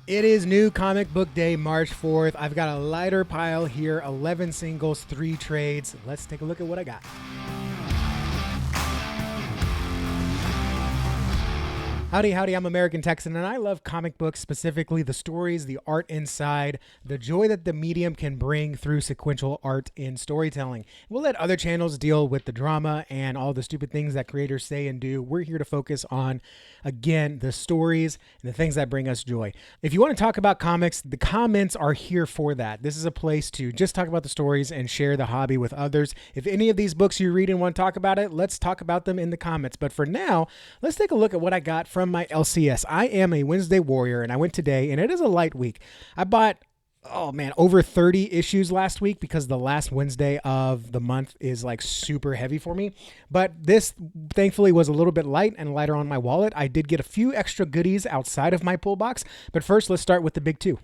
It is New Comic Book Day, March 4th. I've got a lighter pile here, 11 singles, 3 trades. Let's take a look at what I got. Howdy, howdy, I'm American Texan, and I love comic books, specifically the stories, the art inside, the joy that the medium can bring through sequential art in storytelling. We'll let other channels deal with the drama and all the stupid things that creators say and do. We're here to focus on, again, the stories and the things that bring us joy. If you want to talk about comics, the comments are here for that. This is a place to just talk about the stories and share the hobby with others. If any of these books you read and want to talk about it, let's talk about them in the comments. But for now, let's take a look at what I got from my LCS. I am a Wednesday warrior, and I went today, and it is a light week. I bought, over 30 issues last week because the last Wednesday of the month is like super heavy for me. But this thankfully was a little bit light and lighter on my wallet. I did get a few extra goodies outside of my pull box. But first, let's start with the big two.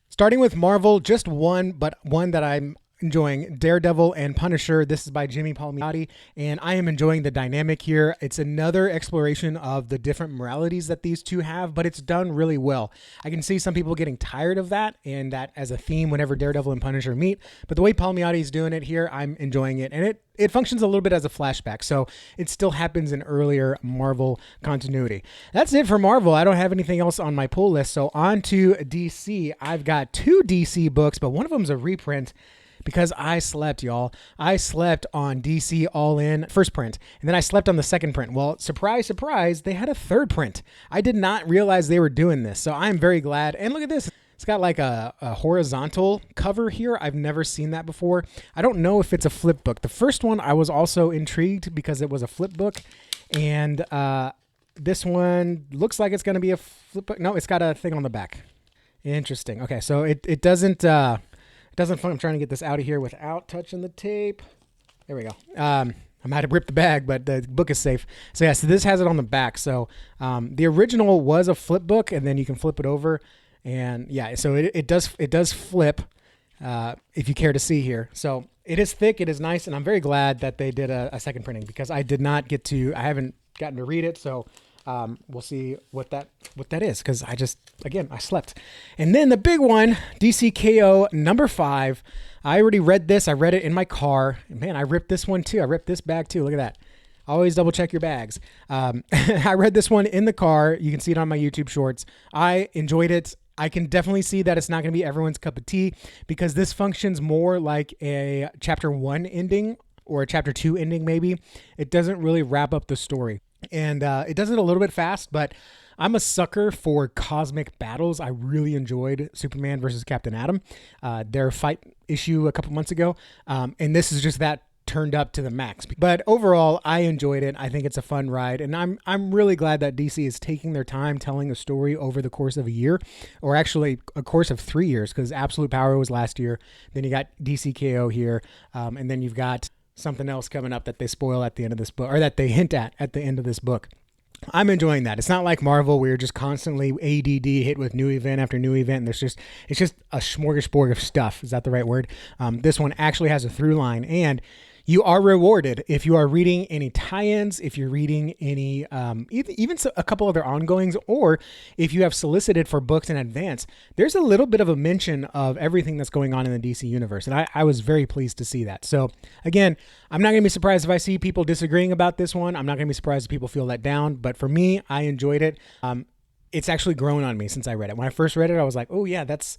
Starting with Marvel, just one, but one that I'm enjoying, Daredevil and Punisher. This is by Jimmy Palmiotti, and I am enjoying the dynamic here. It's another exploration of the different moralities that these two have, but it's done really well. I can see some people getting tired of that and that as a theme whenever Daredevil and Punisher meet, but the way Palmiotti is doing it here, I'm enjoying it, and it functions a little bit as a flashback, so it still happens in earlier Marvel continuity. That's it for Marvel. I don't have anything else on my pull list, so on to DC. I've got 2 DC books, but one of them is a reprint, because I slept, y'all. I slept on DC All In first print, and then I slept on the second print. Well, surprise, surprise, they had a third print. I did not realize they were doing this, so I'm very glad. And look at this. It's got like a horizontal cover here. I've never seen that before. I don't know if it's a flip book. The first one, I was also intrigued because it was a flip book, and this one looks like it's going to be a flip book. No, it's got a thing on the back. Interesting. Okay, so it doesn't... I'm trying to get this out of here without touching the tape. There we go. I might have ripped the bag, but the book is safe. So yeah, so this has it on the back. So the original was a flip book, and then you can flip it over. And yeah, so it does flip if you care to see here. So it is thick, it is nice, and I'm very glad that they did a second printing because I haven't gotten to read it. So we'll see what that is, because I slept. And then the big one, DCKO number 5. I already read this. I read it in my car. And man, I ripped this one too. I ripped this bag too. Look at that. Always double check your bags. I read this one in the car. You can see it on my YouTube shorts. I enjoyed it. I can definitely see that it's not going to be everyone's cup of tea, because this functions more like a chapter 1 ending or a chapter 2 ending maybe. It doesn't really wrap up the story. And it does it a little bit fast, but I'm a sucker for cosmic battles. I really enjoyed Superman versus Captain Atom, their fight issue a couple months ago. And this is just that turned up to the max. But overall, I enjoyed it. I think it's a fun ride. And I'm really glad that DC is taking their time telling a story over the course of a year, or actually a course of 3 years, because Absolute Power was last year. Then you got DCKO here. And then you've got something else coming up that they spoil at the end of this book, or that they hint at the end of this book. I'm enjoying that. It's not like Marvel where you're just constantly ADD hit with new event after new event. And it's just a smorgasbord of stuff. Is that the right word? This one actually has a through line, and you are rewarded if you are reading any tie-ins, if you're reading any, even a couple other ongoings, or if you have solicited for books in advance. There's a little bit of a mention of everything that's going on in the DC universe, and I was very pleased to see that. So again, I'm not going to be surprised if I see people disagreeing about this one. I'm not going to be surprised if people feel let down, but for me, I enjoyed it. It's actually grown on me since I read it. When I first read it, I was like, oh yeah, that's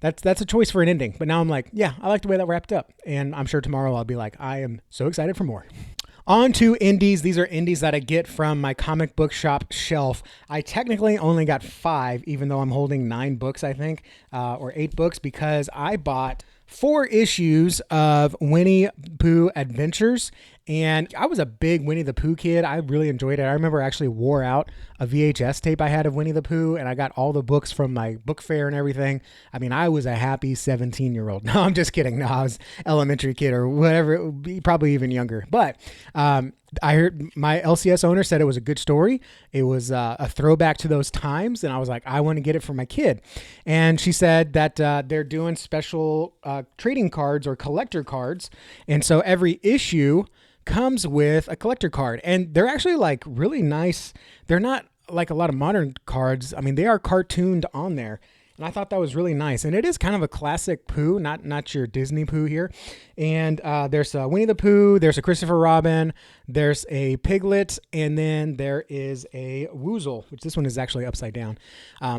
a choice for an ending. But now I'm like, yeah, I like the way that wrapped up. And I'm sure tomorrow I'll be like, I am so excited for more. On to indies. These are indies that I get from my comic book shop shelf. I technically only got 5, even though I'm holding 9 books, I think, or 8 books, because I bought 4 issues of Winnie Pooh Adventures. And I was a big Winnie the Pooh kid. I really enjoyed it. I remember I actually wore out a VHS tape I had of Winnie the Pooh, and I got all the books from my book fair and everything. I mean, I was a happy 17-year-old. No, I'm just kidding. No, I was elementary kid or whatever, probably even younger. But I heard my LCS owner said it was a good story. It was a throwback to those times, and I was like, I want to get it for my kid. And she said that they're doing special trading cards or collector cards, and so every issue comes with a collector card, and they're actually like really nice. They're not like a lot of modern cards. I mean, they are cartooned on there, And I thought that was really nice. And it is kind of a classic Pooh, not your Disney Pooh here. And there's a Winnie the Pooh, there's a Christopher Robin, there's a Piglet, and then there is a Woozle, which this one is actually upside down.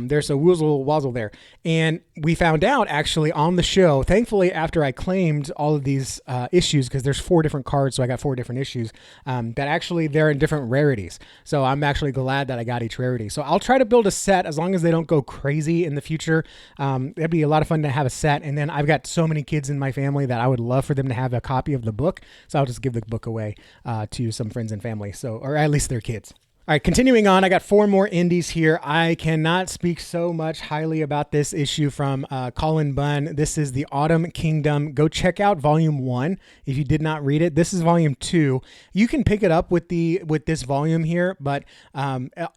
There's a Woozle Wazzle there. And we found out actually on the show, thankfully after I claimed all of these issues, because there's 4 different cards, so I got 4 different issues, that actually they're in different rarities. So I'm actually glad that I got each rarity. So I'll try to build a set as long as they don't go crazy in the future. It'd be a lot of fun to have a set. And then I've got so many kids in my family that I would love for them to have a copy of the book. So I'll just give the book away to some friends and family. So, or at least their kids. All right, continuing on, I got 4 more indies here. I cannot speak so much highly about this issue from Colin Bunn. This is The Autumn Kingdom. Go check out Volume 1 if you did not read it. This is Volume 2. You can pick it up with this volume here, but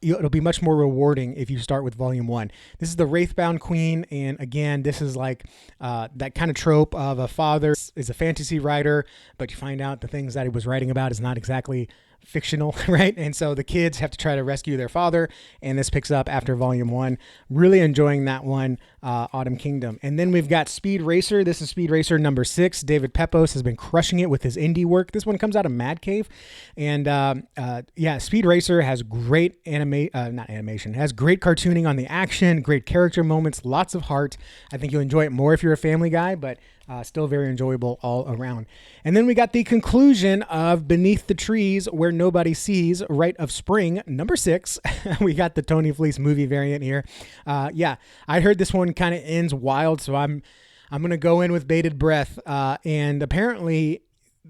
it'll be much more rewarding if you start with Volume 1. This is the Wraithbound Queen, and again, this is like that kind of trope of a father is a fantasy writer, but you find out the things that he was writing about is not exactly fictional, right? And so the kids have to try to rescue their father, and this picks up after Volume 1. Really enjoying that one, Autumn Kingdom. And then we've got Speed Racer. This is Speed Racer number 6. David Pepos has been crushing it with his indie work. This one comes out of Mad Cave. And yeah, Speed Racer has great has great cartooning on the action, great character moments, lots of heart. I think you'll enjoy it more if you're a family guy, but still very enjoyable all around. And then we got the conclusion of Beneath the Trees Where Nobody Sees, Rite of Spring, number 6. We got the Tony Fleece movie variant here. Yeah, I heard this one kind of ends wild, so I'm going to go in with bated breath. And apparently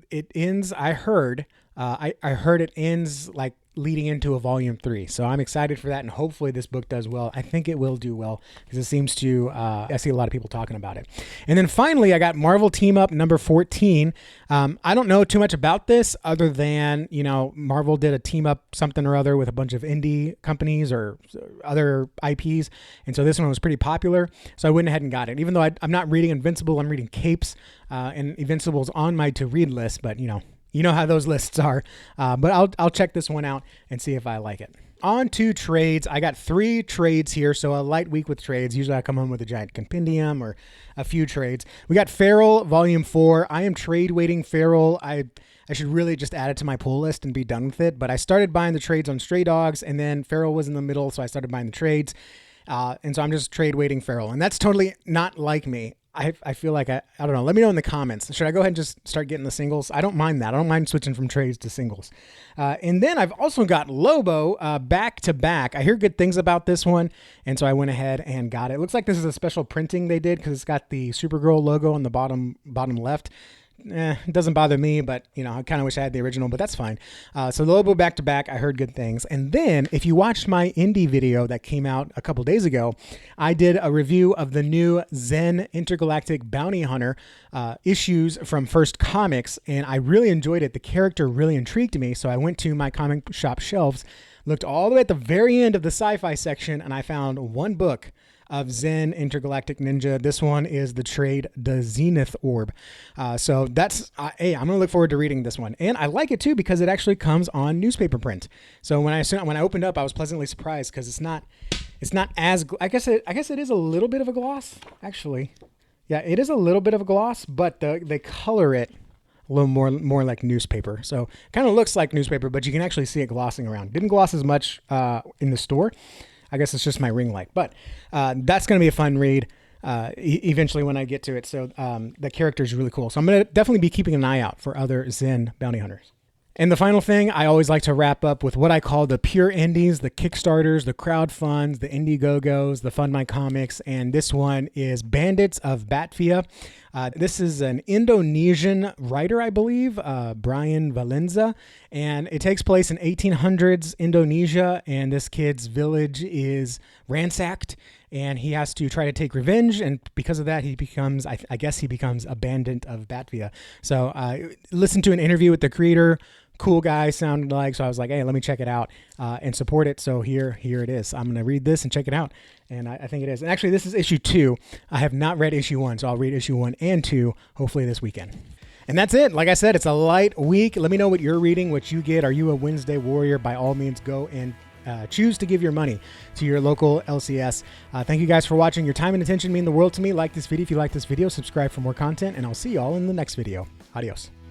it ends, I heard it ends like leading into a Volume 3. So I'm excited for that, and hopefully this book does well. I think it will do well because it seems to, I see a lot of people talking about it. And then finally, I got Marvel Team Up number 14. I don't know too much about this other than, Marvel did a team up something or other with a bunch of indie companies or other IPs. And so this one was pretty popular. So I went ahead and got it. Even though I'm not reading Invincible, I'm reading Capes, and Invincible's on my to-read list, but you know how those lists are, but I'll check this one out and see if I like it. On to trades. I got 3 trades here, so a light week with trades. Usually I come home with a giant compendium or a few trades. We got Feral Volume 4. I am trade waiting Feral. I should really just add it to my pull list and be done with it, but I started buying the trades on Stray Dogs, and then Feral was in the middle, so I started buying the trades. And so I'm just trade waiting Feral, and that's totally not like me. I feel like I don't know. Let me know in the comments. Should I go ahead and just start getting the singles? I don't mind that. I don't mind switching from trades to singles. And then I've also got Lobo back to back. I hear good things about this one, and so I went ahead and got it. It looks like this is a special printing they did because it's got the Supergirl logo on the bottom left. It doesn't bother me, but I kind of wish I had the original, but that's fine. So Lobo back to back, I heard good things. And then if you watched my indie video that came out a couple days ago, I did a review of the new Zen Intergalactic Bounty Hunter issues from First Comics, and I really enjoyed it. The character really intrigued me, so I went to my comic shop shelves, looked all the way at the very end of the sci-fi section, and I found one book of Zen Intergalactic Ninja. This one is the trade The Zenith Orb. So that's, hey, I'm going to look forward to reading this one. And I like it too because it actually comes on newspaper print. So when I opened up, I was pleasantly surprised because it's not as, I guess it is a little bit of a gloss, actually. Yeah, it is a little bit of a gloss, but they color it a little more like newspaper. So kind of looks like newspaper, but you can actually see it glossing around. Didn't gloss as much in the store. I guess it's just my ring light, but that's going to be a fun read eventually when I get to it. So the character is really cool. So I'm going to definitely be keeping an eye out for other Zen bounty hunters. And the final thing, I always like to wrap up with what I call the pure indies, the Kickstarters, the crowdfunds, the Indiegogos, the Fund My Comics, and this one is Bandits of Batvia. This is an Indonesian writer, I believe, Brian Valenza, and it takes place in 1800s Indonesia, and this kid's village is ransacked, and he has to try to take revenge, and because of that, he becomes, I guess he becomes a bandit of Batvia. So listen to an interview with the creator. Cool guy sounded like, so I was like, hey, let me check it out and support it. So here it is. I'm going to read this and check it out. And I think it is. And actually, this is issue 2. I have not read issue 1, so I'll read issue 1 and 2 hopefully this weekend. And that's it. Like I said, it's a light week. Let me know what you're reading, what you get. Are you a Wednesday warrior? By all means, go and choose to give your money to your local LCS. Thank you guys for watching. Your time and attention mean the world to me. Like this video if you like this video, subscribe for more content, and I'll see you all in the next video. Adios.